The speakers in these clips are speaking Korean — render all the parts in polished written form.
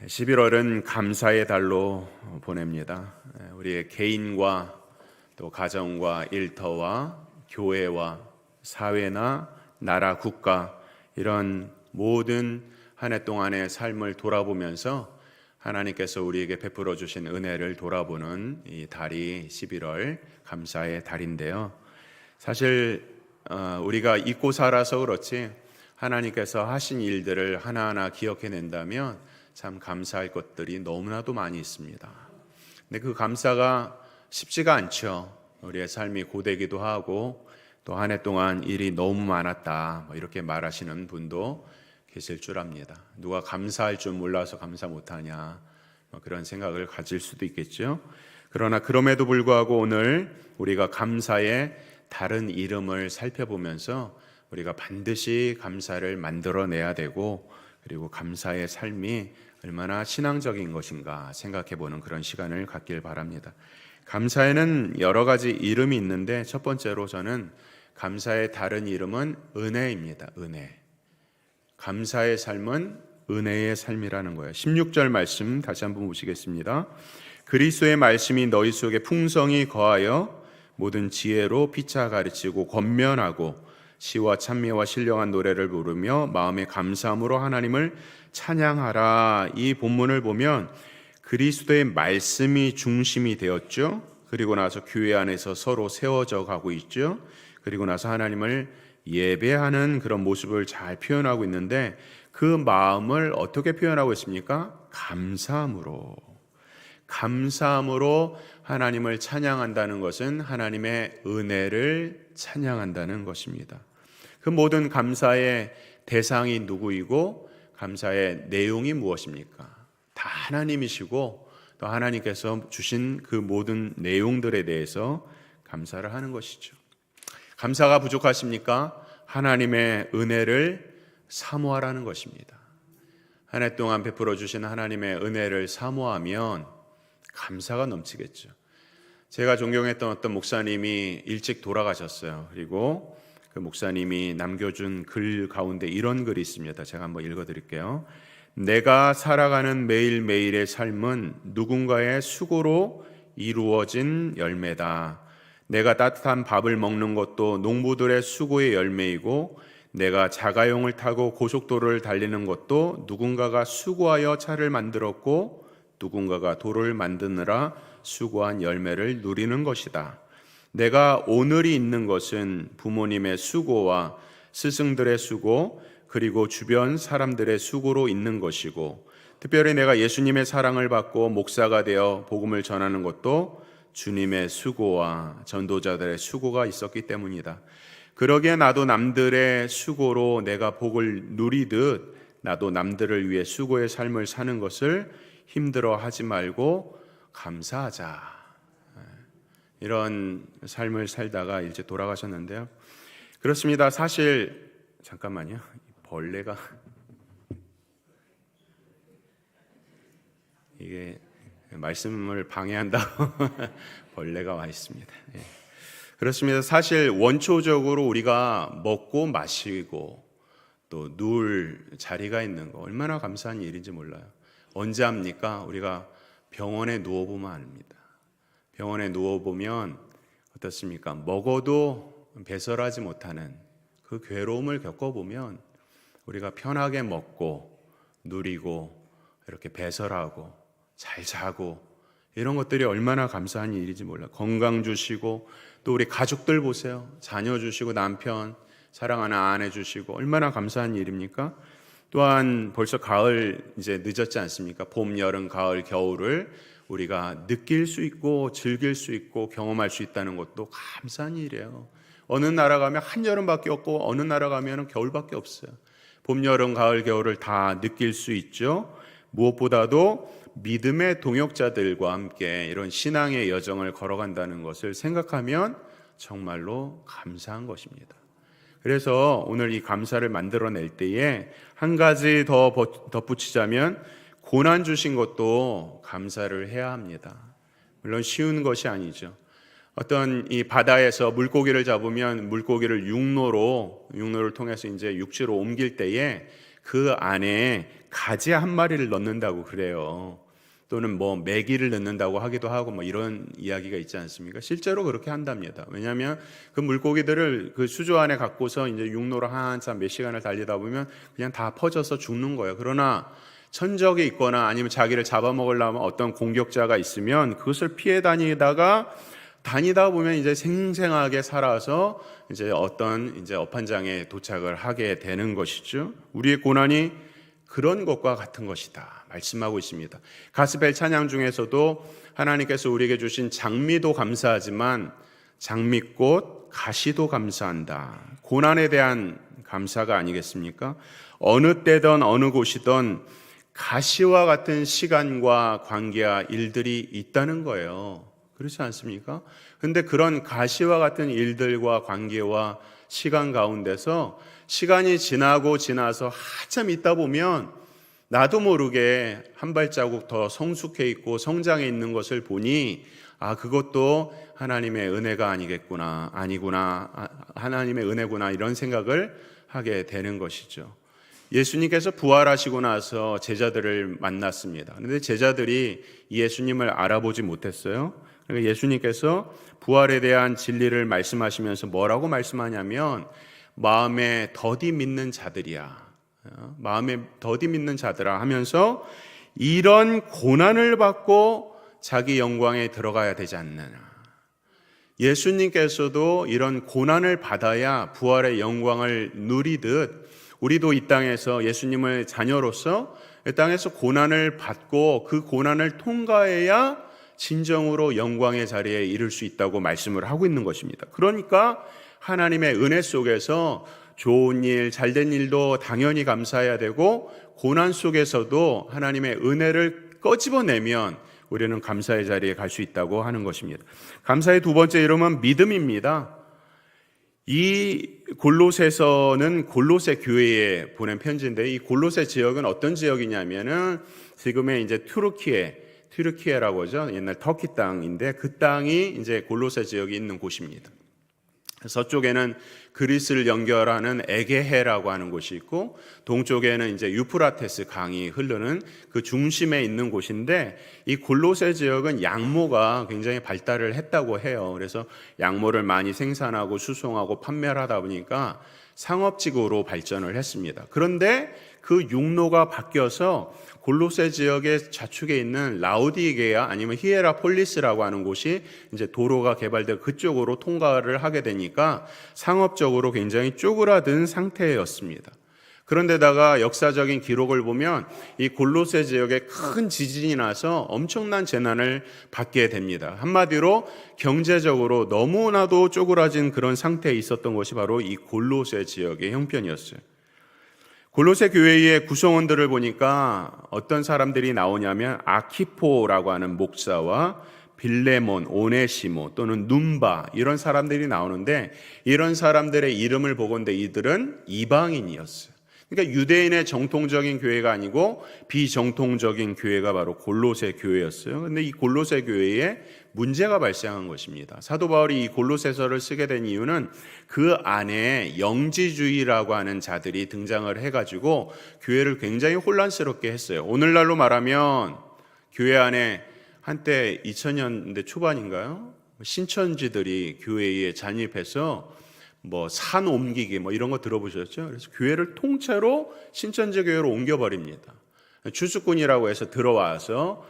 11월은 감사의 달로 보냅니다. 우리의 개인과 또 가정과 일터와 교회와 사회나 나라, 국가 이런 모든 한 해 동안의 삶을 돌아보면서 하나님께서 우리에게 베풀어 주신 은혜를 돌아보는 이 달이 11월 감사의 달인데요. 사실 우리가 잊고 살아서 그렇지 하나님께서 하신 일들을 하나하나 기억해낸다면 참 감사할 것들이 너무나도 많이 있습니다. 근데 그 감사가 쉽지가 않죠. 우리의 삶이 고되기도 하고 또 한 해 동안 일이 너무 많았다 이렇게 말하시는 분도 계실 줄 압니다. 누가 감사할 줄 몰라서 감사 못하냐 그런 생각을 가질 수도 있겠죠. 그러나 그럼에도 불구하고 오늘 우리가 감사의 다른 이름을 살펴보면서 우리가 반드시 감사를 만들어내야 되고 그리고 감사의 삶이 얼마나 신앙적인 것인가 생각해보는 그런 시간을 갖길 바랍니다. 감사에는 여러 가지 이름이 있는데 첫 번째로 저는 감사의 다른 이름은 은혜입니다. 은혜. 감사의 삶은 은혜의 삶이라는 거예요. 16절 말씀 다시 한번 보시겠습니다. 그리스도의 말씀이 너희 속에 풍성히 거하여 모든 지혜로 피차 가르치고 권면하고 시와 찬미와 신령한 노래를 부르며 마음의 감사함으로 하나님을 찬양하라. 이 본문을 보면 그리스도의 말씀이 중심이 되었죠. 그리고 나서 교회 안에서 서로 세워져 가고 있죠. 그리고 나서 하나님을 예배하는 그런 모습을 잘 표현하고 있는데 그 마음을 어떻게 표현하고 있습니까? 감사함으로 하나님을 찬양한다는 것은 하나님의 은혜를 찬양한다는 것입니다. 그 모든 감사의 대상이 누구이고 감사의 내용이 무엇입니까? 다 하나님이시고 또 하나님께서 주신 그 모든 내용들에 대해서 감사를 하는 것이죠. 감사가 부족하십니까? 하나님의 은혜를 사모하라는 것입니다. 한 해 동안 베풀어 주신 하나님의 은혜를 사모하면 감사가 넘치겠죠. 제가 존경했던 어떤 목사님이 일찍 돌아가셨어요. 그리고 그 목사님이 남겨준 글 가운데 이런 글이 있습니다. 제가 한번 읽어드릴게요. 내가 살아가는 매일매일의 삶은 누군가의 수고로 이루어진 열매다. 내가 따뜻한 밥을 먹는 것도 농부들의 수고의 열매이고 내가 자가용을 타고 고속도로를 달리는 것도 누군가가 수고하여 차를 만들었고 누군가가 도를 만드느라 수고한 열매를 누리는 것이다. 내가 오늘이 있는 것은 부모님의 수고와 스승들의 수고 그리고 주변 사람들의 수고로 있는 것이고 특별히 내가 예수님의 사랑을 받고 목사가 되어 복음을 전하는 것도 주님의 수고와 전도자들의 수고가 있었기 때문이다. 그러기에 나도 남들의 수고로 내가 복을 누리듯 나도 남들을 위해 수고의 삶을 사는 것을 힘들어하지 말고 감사하자. 이런 삶을 살다가 이제 돌아가셨는데요. 그렇습니다. 사실 잠깐만요. 벌레가 이게 말씀을 방해한다고 벌레가 와 있습니다. 그렇습니다. 사실 원초적으로 우리가 먹고 마시고 또 누울 자리가 있는 거 얼마나 감사한 일인지 몰라요. 언제 합니까? 우리가 병원에 누워보면 압니다. 병원에 누워보면 어떻습니까? 먹어도 배설하지 못하는 그 괴로움을 겪어보면 우리가 편하게 먹고 누리고 이렇게 배설하고 잘 자고 이런 것들이 얼마나 감사한 일인지 몰라요. 건강 주시고 또 우리 가족들 보세요. 자녀 주시고 남편 사랑하는 아내 주시고 얼마나 감사한 일입니까? 또한 벌써 가을 이제 늦었지 않습니까? 봄, 여름, 가을, 겨울을 우리가 느낄 수 있고 즐길 수 있고 경험할 수 있다는 것도 감사한 일이에요. 어느 나라 가면 한여름밖에 없고 어느 나라 가면 겨울밖에 없어요. 봄, 여름, 가을, 겨울을 다 느낄 수 있죠. 무엇보다도 믿음의 동역자들과 함께 이런 신앙의 여정을 걸어간다는 것을 생각하면 정말로 감사한 것입니다. 그래서 오늘 이 감사를 만들어낼 때에 한 가지 더 덧붙이자면 고난 주신 것도 감사를 해야 합니다. 물론 쉬운 것이 아니죠. 어떤 이 바다에서 물고기를 잡으면 물고기를 육로를 통해서 이제 육지로 옮길 때에 그 안에 가지 한 마리를 넣는다고 그래요. 또는 뭐 메기를 넣는다고 하기도 하고 뭐 이런 이야기가 있지 않습니까? 실제로 그렇게 한답니다. 왜냐하면 그 물고기들을 그 수조 안에 갖고서 이제 육로로 한참 몇 시간을 달리다 보면 그냥 다 퍼져서 죽는 거예요. 그러나 천적이 있거나 아니면 자기를 잡아먹으려면 어떤 공격자가 있으면 그것을 피해 다니다 보면 이제 생생하게 살아서 이제 어떤 이제 업한장에 도착을 하게 되는 것이죠. 우리의 고난이 그런 것과 같은 것이다 말씀하고 있습니다. 가스펠 찬양 중에서도 하나님께서 우리에게 주신 장미도 감사하지만 장미꽃 가시도 감사한다. 고난에 대한 감사가 아니겠습니까? 어느 때든 어느 곳이든 가시와 같은 시간과 관계와 일들이 있다는 거예요. 그렇지 않습니까? 근데 그런 가시와 같은 일들과 관계와 시간 가운데서 시간이 지나서 한참 있다 보면 나도 모르게 한 발자국 더 성숙해 있고 성장해 있는 것을 보니 그것도 하나님의 은혜가 하나님의 은혜구나 이런 생각을 하게 되는 것이죠. 예수님께서 부활하시고 나서 제자들을 만났습니다. 그런데 제자들이 예수님을 알아보지 못했어요. 그러니까 예수님께서 부활에 대한 진리를 말씀하시면서 뭐라고 말씀하냐면 마음에 더디 믿는 자들이야. 마음에 더디 믿는 자들아 하면서 이런 고난을 받고 자기 영광에 들어가야 되지 않느냐. 예수님께서도 이런 고난을 받아야 부활의 영광을 누리듯 우리도 이 땅에서 예수님의 자녀로서 이 땅에서 고난을 받고 그 고난을 통과해야 진정으로 영광의 자리에 이를 수 있다고 말씀을 하고 있는 것입니다. 그러니까 하나님의 은혜 속에서 좋은 일, 잘된 일도 당연히 감사해야 되고 고난 속에서도 하나님의 은혜를 꺼집어내면 우리는 감사의 자리에 갈 수 있다고 하는 것입니다. 감사의 두 번째 이름은 믿음입니다. 이 골로새서는 골로새 교회에 보낸 편지인데 이 골로새 지역은 어떤 지역이냐면은 지금의 이제 튀르키예라고 하죠. 옛날 터키 땅인데 그 땅이 이제 골로새 지역이 있는 곳입니다. 서쪽에는 그리스를 연결하는 에게해라고 하는 곳이 있고 동쪽에는 이제 유프라테스 강이 흐르는 그 중심에 있는 곳인데 이 골로새 지역은 양모가 굉장히 발달을 했다고 해요. 그래서 양모를 많이 생산하고 수송하고 판매를 하다 보니까 상업지구로 발전을 했습니다. 그런데 그 육로가 바뀌어서 골로새 지역의 좌측에 있는 라우디게아 아니면 히에라폴리스라고 하는 곳이 이제 도로가 개발되고 그쪽으로 통과를 하게 되니까 상업적으로 굉장히 쪼그라든 상태였습니다. 그런데다가 역사적인 기록을 보면 이 골로새 지역에 큰 지진이 나서 엄청난 재난을 받게 됩니다. 한마디로 경제적으로 너무나도 쪼그라진 그런 상태에 있었던 것이 바로 이 골로새 지역의 형편이었어요. 골로새 교회의 구성원들을 보니까 어떤 사람들이 나오냐면 아키포라고 하는 목사와 빌레몬, 오네시모 또는 num바 이런 사람들이 나오는데 이런 사람들의 이름을 보건대 이들은 이방인이었어요. 그러니까 유대인의 정통적인 교회가 아니고 비정통적인 교회가 바로 골로새 교회였어요. 그런데 이 골로새 교회에 문제가 발생한 것입니다. 사도 바울이 이 골로새서를 쓰게 된 이유는 그 안에 영지주의라고 하는 자들이 등장을 해가지고 교회를 굉장히 혼란스럽게 했어요. 오늘날로 말하면 교회 안에 한때 2000년대 초반인가요? 신천지들이 교회에 잔입해서 산 옮기기 이런 거 들어보셨죠? 그래서 교회를 통째로 신천지 교회로 옮겨버립니다. 추수꾼이라고 해서 들어와서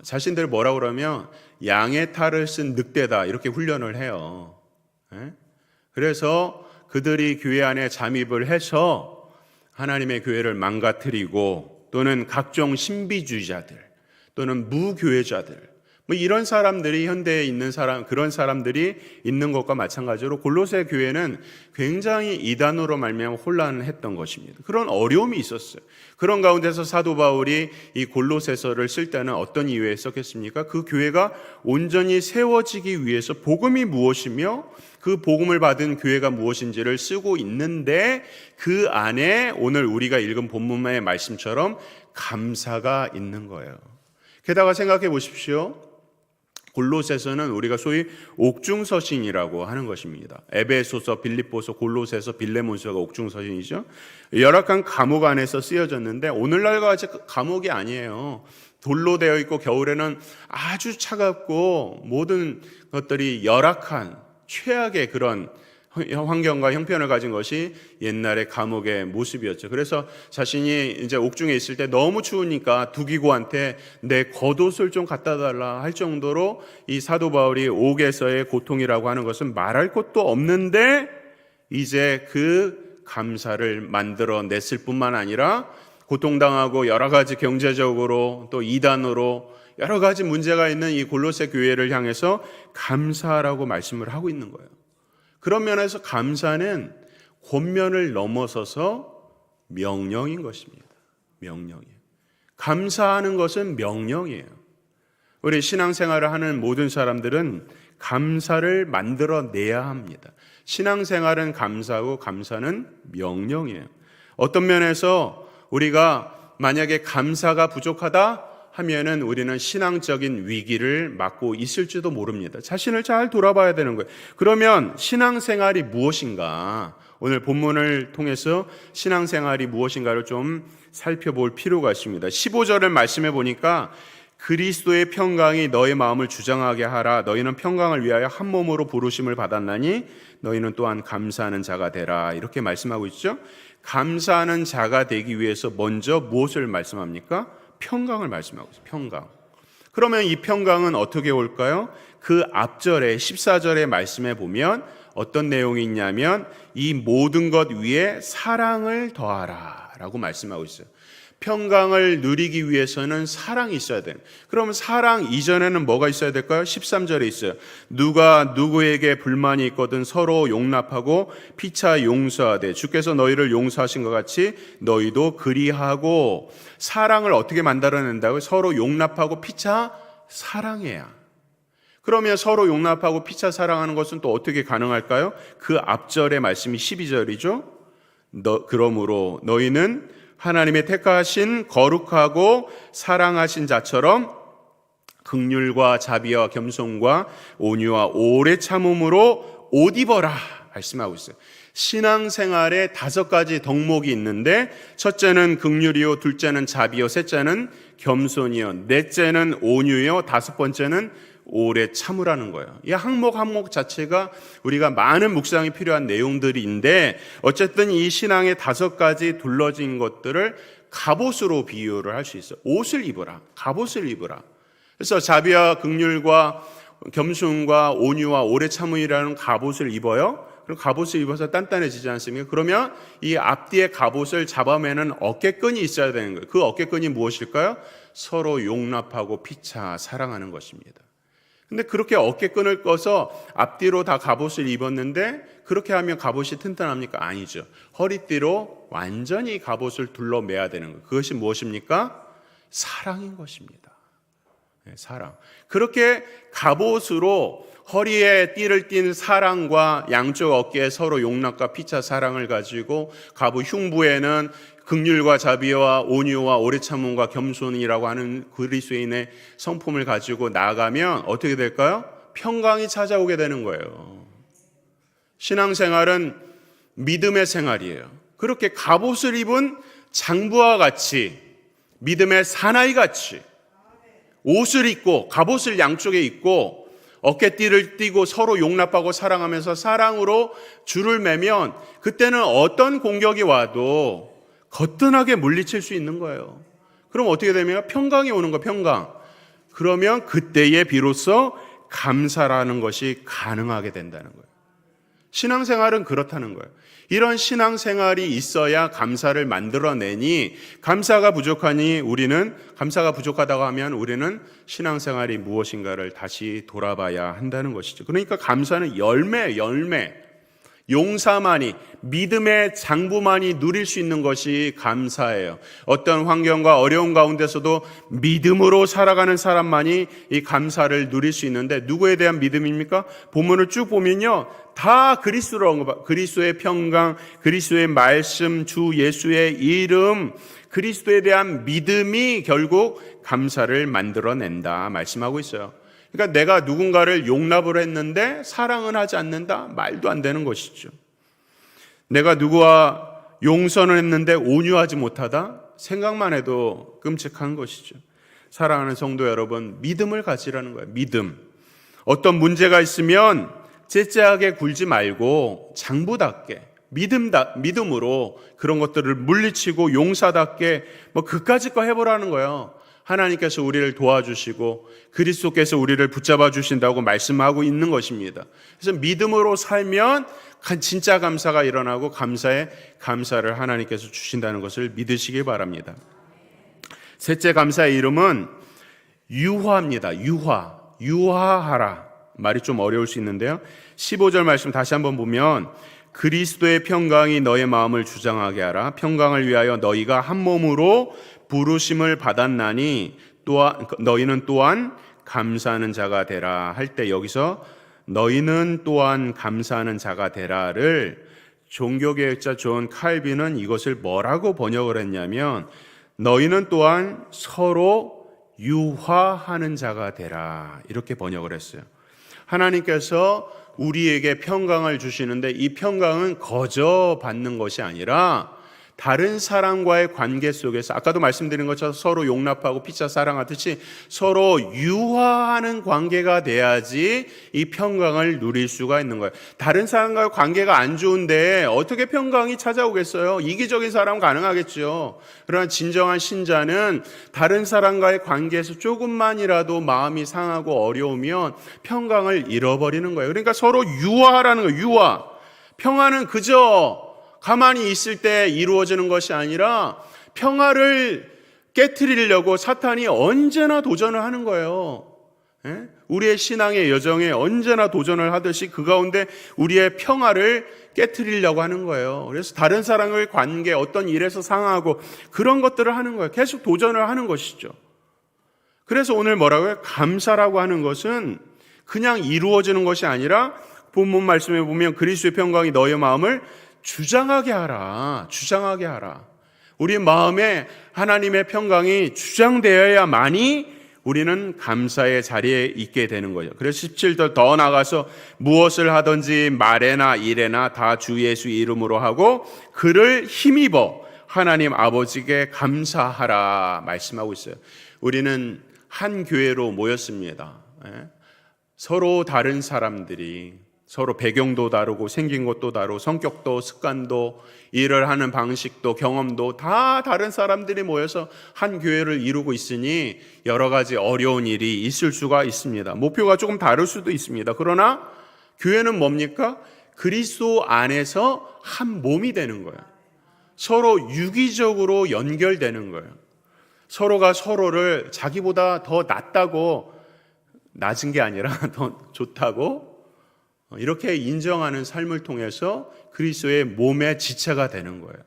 자신들 뭐라고 그러면 양의 탈을 쓴 늑대다 이렇게 훈련을 해요. 그래서 그들이 교회 안에 잠입을 해서 하나님의 교회를 망가뜨리고 또는 각종 신비주의자들 또는 무교회자들 이런 사람들이 현대에 있는 그런 사람들이 있는 것과 마찬가지로 골로새 교회는 굉장히 이단으로 말미암아 혼란했던 것입니다. 그런 어려움이 있었어요. 그런 가운데서 사도 바울이 이 골로새서를 쓸 때는 어떤 이유에 썼겠습니까? 그 교회가 온전히 세워지기 위해서 복음이 무엇이며 그 복음을 받은 교회가 무엇인지를 쓰고 있는데 그 안에 오늘 우리가 읽은 본문의 말씀처럼 감사가 있는 거예요. 게다가 생각해 보십시오. 골로새서는 우리가 소위 옥중서신이라고 하는 것입니다. 에베소서, 빌립보서, 골로새서, 빌레몬서가 옥중서신이죠. 열악한 감옥 안에서 쓰여졌는데 오늘날과 같이 감옥이 아니에요. 돌로 되어 있고 겨울에는 아주 차갑고 모든 것들이 열악한 최악의 그런 환경과 형편을 가진 것이 옛날의 감옥의 모습이었죠. 그래서 자신이 이제 옥중에 있을 때 너무 추우니까 두기고한테 내 겉옷을 좀 갖다 달라 할 정도로 이 사도 바울이 옥에서의 고통이라고 하는 것은 말할 것도 없는데 이제 그 감사를 만들어냈을 뿐만 아니라 고통당하고 여러 가지 경제적으로 또 이단으로 여러 가지 문제가 있는 이 골로새 교회를 향해서 감사라고 말씀을 하고 있는 거예요. 그런 면에서 감사는 권면을 넘어서서 명령인 것입니다. 명령이에요. 감사하는 것은 명령이에요. 우리 신앙생활을 하는 모든 사람들은 감사를 만들어내야 합니다. 신앙생활은 감사고 감사는 명령이에요. 어떤 면에서 우리가 만약에 감사가 부족하다 하면은 우리는 신앙적인 위기를 맞고 있을지도 모릅니다. 자신을 잘 돌아봐야 되는 거예요. 그러면 신앙생활이 무엇인가? 오늘 본문을 통해서 신앙생활이 무엇인가를 좀 살펴볼 필요가 있습니다. 15절을 말씀해 보니까 그리스도의 평강이 너의 마음을 주장하게 하라. 너희는 평강을 위하여 한 몸으로 부르심을 받았나니 너희는 또한 감사하는 자가 되라. 이렇게 말씀하고 있죠. 감사하는 자가 되기 위해서 먼저 무엇을 말씀합니까? 평강을 말씀하고 있어요. 평강. 그러면 이 평강은 어떻게 올까요? 그 앞절에 14절의 말씀에 보면 어떤 내용이 있냐면 이 모든 것 위에 사랑을 더하라 라고 말씀하고 있어요. 평강을 누리기 위해서는 사랑이 있어야 돼요. 그러면 사랑 이전에는 뭐가 있어야 될까요? 13절에 있어요. 누가 누구에게 불만이 있거든 서로 용납하고 피차 용서하되 주께서 너희를 용서하신 것 같이 너희도 그리하고. 사랑을 어떻게 만들어낸다고요? 서로 용납하고 피차 사랑해야. 그러면 서로 용납하고 피차 사랑하는 것은 또 어떻게 가능할까요? 그 앞절의 말씀이 12절이죠. 그러므로 너희는 하나님의 택하신 거룩하고 사랑하신 자처럼 긍휼과 자비와 겸손과 온유와 오래 참음으로 옷 입어라 말씀하고 있어요. 신앙생활에 5가지 덕목이 있는데 첫째는 긍휼이요, 둘째는 자비요, 셋째는 겸손이요, 넷째는 온유요, 5번째는 오래 참으라는 거예요. 이 항목 자체가 우리가 많은 묵상이 필요한 내용들인데 어쨌든 이 신앙의 5가지 둘러진 것들을 갑옷으로 비유를 할 수 있어요. 옷을 입어라, 갑옷을 입어라. 그래서 자비와 긍휼과 겸손과 온유와 오래 참음이라는 갑옷을 입어요. 그럼 갑옷을 입어서 단단해지지 않습니까? 그러면 이 앞뒤에 갑옷을 잡아매는 어깨끈이 있어야 되는 거예요. 그 어깨끈이 무엇일까요? 서로 용납하고 피차 사랑하는 것입니다. 근데 그렇게 어깨끈을 꺼서 앞뒤로 다 갑옷을 입었는데 그렇게 하면 갑옷이 튼튼합니까? 아니죠. 허리띠로 완전히 갑옷을 둘러매야 되는 거예요. 그것이 무엇입니까? 사랑인 것입니다. 네, 사랑. 그렇게 갑옷으로 허리에 띠를 띤 사랑과 양쪽 어깨에 서로 용납과 피차 사랑을 가지고 갑옷 흉부에는 긍휼과 자비와 온유와 오래 참음과 겸손이라고 하는 그리스도인의 성품을 가지고 나아가면 어떻게 될까요? 평강이 찾아오게 되는 거예요. 신앙생활은 믿음의 생활이에요. 그렇게 갑옷을 입은 장부와 같이 믿음의 사나이 같이 옷을 입고 갑옷을 양쪽에 입고 어깨띠를 띠고 서로 용납하고 사랑하면서 사랑으로 줄을 매면 그때는 어떤 공격이 와도 거뜬하게 물리칠 수 있는 거예요. 그럼 어떻게 되면 평강이 오는 거예요. 평강. 그러면 그때에 비로소 감사라는 것이 가능하게 된다는 거예요. 신앙생활은 그렇다는 거예요. 이런 신앙생활이 있어야 감사를 만들어내니 감사가 부족하다고 하면 우리는 신앙생활이 무엇인가를 다시 돌아봐야 한다는 것이죠. 그러니까 감사는 열매. 용사만이 믿음의 장부만이 누릴 수 있는 것이 감사예요. 어떤 환경과 어려운 가운데서도 믿음으로 살아가는 사람만이 이 감사를 누릴 수 있는데 누구에 대한 믿음입니까? 본문을 쭉 보면요. 다 그리스도의 평강, 그리스도의 말씀, 주 예수의 이름, 그리스도에 대한 믿음이 결국 감사를 만들어낸다 말씀하고 있어요. 그러니까 내가 누군가를 용납을 했는데 사랑은 하지 않는다? 말도 안 되는 것이죠. 내가 누구와 용서를 했는데 온유하지 못하다? 생각만 해도 끔찍한 것이죠. 사랑하는 성도 여러분, 믿음을 가지라는 거예요. 믿음. 어떤 문제가 있으면 째째하게 굴지 말고 장부답게 믿음으로 그런 것들을 물리치고 용사답게 그까짓 거 해보라는 거예요. 하나님께서 우리를 도와주시고 그리스도께서 우리를 붙잡아 주신다고 말씀하고 있는 것입니다. 그래서 믿음으로 살면 진짜 감사가 일어나고 감사에 감사를 하나님께서 주신다는 것을 믿으시기 바랍니다. 셋째 감사의 이름은 유화입니다. 유화하라. 말이 좀 어려울 수 있는데요. 15절 말씀 다시 한번 보면 그리스도의 평강이 너의 마음을 주장하게 하라. 평강을 위하여 너희가 한 몸으로 부르심을 받았나니 너희는 또한 감사하는 자가 되라 할 때 여기서 너희는 또한 감사하는 자가 되라를 종교개혁자 존 칼빈은 이것을 뭐라고 번역을 했냐면 너희는 또한 서로 유화하는 자가 되라 이렇게 번역을 했어요. 하나님께서 우리에게 평강을 주시는데 이 평강은 거저 받는 것이 아니라 다른 사람과의 관계 속에서 아까도 말씀드린 것처럼 서로 용납하고 피차 사랑하듯이 서로 유화하는 관계가 돼야지 이 평강을 누릴 수가 있는 거예요. 다른 사람과의 관계가 안 좋은데 어떻게 평강이 찾아오겠어요? 이기적인 사람은 가능하겠죠. 그러나 진정한 신자는 다른 사람과의 관계에서 조금만이라도 마음이 상하고 어려우면 평강을 잃어버리는 거예요. 그러니까 서로 유화하라는 거예요. 유화. 평화는 그저 가만히 있을 때 이루어지는 것이 아니라 평화를 깨트리려고 사탄이 언제나 도전을 하는 거예요. 우리의 신앙의 여정에 언제나 도전을 하듯이 그 가운데 우리의 평화를 깨트리려고 하는 거예요. 그래서 다른 사람과의 관계, 어떤 일에서 상하고 그런 것들을 하는 거예요. 계속 도전을 하는 것이죠. 그래서 오늘 뭐라고요? 감사라고 하는 것은 그냥 이루어지는 것이 아니라 본문 말씀에 보면 그리스도의 평강이 너의 마음을 주장하게 하라. 우리 마음에 하나님의 평강이 주장되어야만이 우리는 감사의 자리에 있게 되는 거죠. 그래서 17절 더 나가서 무엇을 하든지 말에나 일에나 다 주 예수 이름으로 하고 그를 힘입어 하나님 아버지께 감사하라 말씀하고 있어요. 우리는 한 교회로 모였습니다. 서로 다른 사람들이 서로 배경도 다르고 생긴 것도 다르고 성격도 습관도 일을 하는 방식도 경험도 다 다른 사람들이 모여서 한 교회를 이루고 있으니 여러 가지 어려운 일이 있을 수가 있습니다. 목표가 조금 다를 수도 있습니다. 그러나 교회는 뭡니까? 그리스도 안에서 한 몸이 되는 거예요. 서로 유기적으로 연결되는 거예요. 서로가 서로를 자기보다 더 낫다고 낮은 게 아니라 더 좋다고 이렇게 인정하는 삶을 통해서 그리스도의 몸의 지체가 되는 거예요.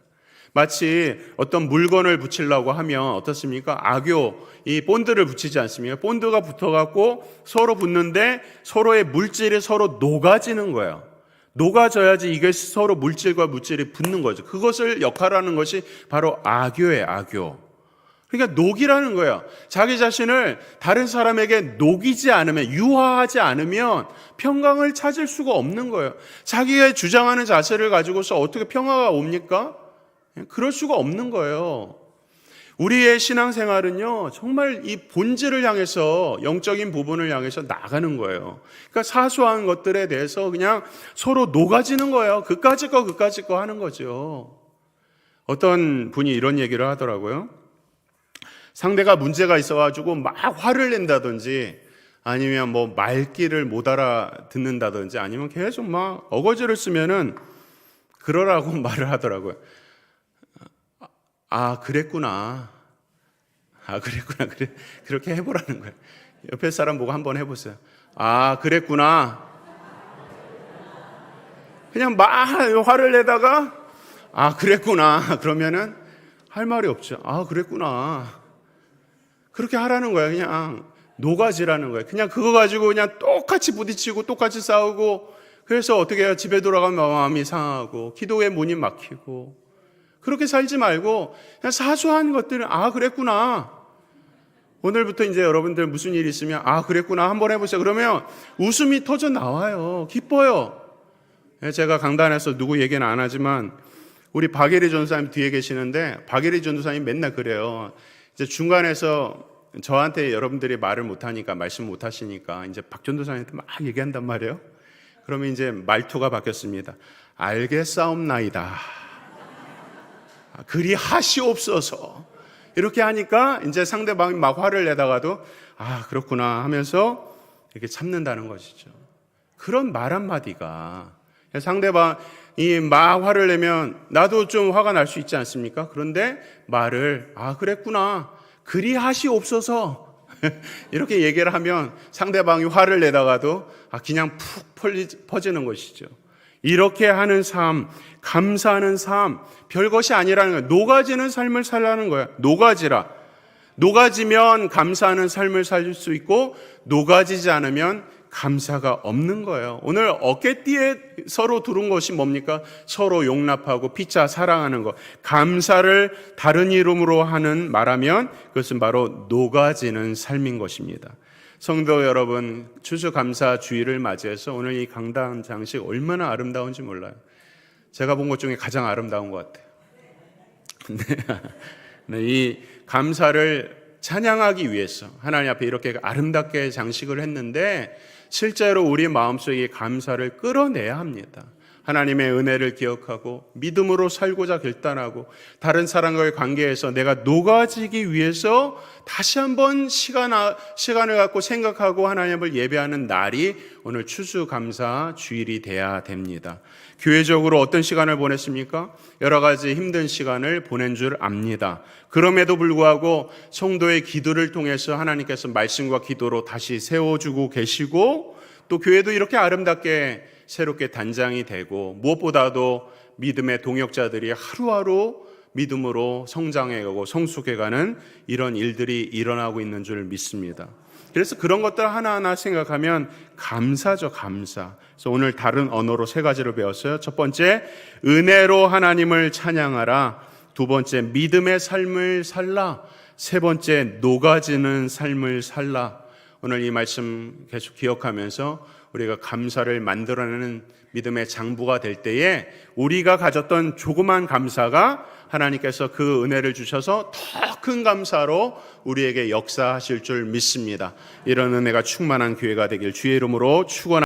마치 어떤 물건을 붙이려고 하면 어떻습니까? 악교, 이 본드를 붙이지 않습니까? 본드가 붙어갖고 서로 붙는데 서로의 물질이 서로 녹아지는 거예요. 녹아져야지 이게 서로 물질과 물질이 붙는 거죠. 그것을 역할하는 것이 바로 악교예요, 악교. 그러니까 녹이라는 거예요. 자기 자신을 다른 사람에게 녹이지 않으면, 유화하지 않으면 평강을 찾을 수가 없는 거예요. 자기가 주장하는 자세를 가지고서 어떻게 평화가 옵니까? 그럴 수가 없는 거예요. 우리의 신앙생활은요, 정말 이 본질을 향해서, 영적인 부분을 향해서 나가는 거예요. 그러니까 사소한 것들에 대해서 그냥 서로 녹아지는 거예요. 그까짓 거 하는 거죠. 어떤 분이 이런 얘기를 하더라고요. 상대가 문제가 있어가지고 막 화를 낸다든지 아니면 뭐 말귀를 못 알아듣는다든지 아니면 계속 막 어거지를 쓰면은 그러라고 말을 하더라고요. 그랬구나. 그래. 그렇게 해보라는 거예요. 옆에 사람 보고 한번 해보세요. 그랬구나. 그냥 막 화를 내다가 그랬구나. 그러면은 할 말이 없죠. 그랬구나. 그렇게 하라는 거야. 그냥 녹아지라는 거야. 그냥 그거 가지고 그냥 똑같이 부딪히고 똑같이 싸우고 그래서 어떻게 해요? 집에 돌아가면 마음이 상하고 기도의 문이 막히고 그렇게 살지 말고 그냥 사소한 것들은 그랬구나. 오늘부터 이제 여러분들 무슨 일 있으면 그랬구나 한번 해보세요. 그러면 웃음이 터져 나와요. 기뻐요. 제가 강단에서 누구 얘기는 안 하지만 우리 박예리 전도사님 뒤에 계시는데 박예리 전도사님 맨날 그래요. 이제 중간에서 저한테 여러분들이 말을 못하니까 말씀 못하시니까 이제 박 전도사님한테 막 얘기한단 말이에요. 그러면 이제 말투가 바뀌었습니다. 알겠사옵나이다. 그리 하시옵소서. 이렇게 하니까 이제 상대방이 막 화를 내다가도 그렇구나 하면서 이렇게 참는다는 것이죠. 그런 말 한마디가 상대방이 막 화를 내면 나도 좀 화가 날 수 있지 않습니까? 그런데 말을 그랬구나 그리 하시옵소서 이렇게 얘기를 하면 상대방이 화를 내다가도 그냥 푹 퍼지는 것이죠. 이렇게 하는 삶, 감사하는 삶, 별것이 아니라는 거예요. 녹아지는 삶을 살라는 거예요. 녹아지라. 녹아지면 감사하는 삶을 살 수 있고 녹아지지 않으면 감사가 없는 거예요. 오늘 어깨띠에 서로 두른 것이 뭡니까? 서로 용납하고 피차 사랑하는 것. 감사를 다른 이름으로 말하면 그것은 바로 녹아지는 삶인 것입니다. 성도 여러분, 추수감사 주일을 맞이해서 오늘 이 강단 장식 얼마나 아름다운지 몰라요. 제가 본 것 중에 가장 아름다운 것 같아요. 근데 이 감사를 찬양하기 위해서 하나님 앞에 이렇게 아름답게 장식을 했는데 실제로 우리 마음속에 감사를 끌어내야 합니다. 하나님의 은혜를 기억하고 믿음으로 살고자 결단하고 다른 사람과의 관계에서 내가 녹아지기 위해서 다시 한번 시간을 갖고 생각하고 하나님을 예배하는 날이 오늘 추수감사 주일이 돼야 됩니다. 교회적으로 어떤 시간을 보냈습니까? 여러 가지 힘든 시간을 보낸 줄 압니다. 그럼에도 불구하고 성도의 기도를 통해서 하나님께서 말씀과 기도로 다시 세워주고 계시고 또 교회도 이렇게 아름답게 새롭게 단장이 되고 무엇보다도 믿음의 동역자들이 하루하루 믿음으로 성장해가고 성숙해가는 이런 일들이 일어나고 있는 줄 믿습니다. 그래서 그런 것들 하나하나 생각하면 감사죠, 감사. 그래서 오늘 다른 언어로 3가지를 배웠어요. 첫 번째, 은혜로 하나님을 찬양하라. 두 번째, 믿음의 삶을 살라. 세 번째, 녹아지는 삶을 살라. 오늘 이 말씀 계속 기억하면서 우리가 감사를 만들어내는 믿음의 장부가 될 때에 우리가 가졌던 조그만 감사가 하나님께서 그 은혜를 주셔서 더 큰 감사로 우리에게 역사하실 줄 믿습니다. 이런 은혜가 충만한 교회가 되길 주의 이름으로 축원합니다.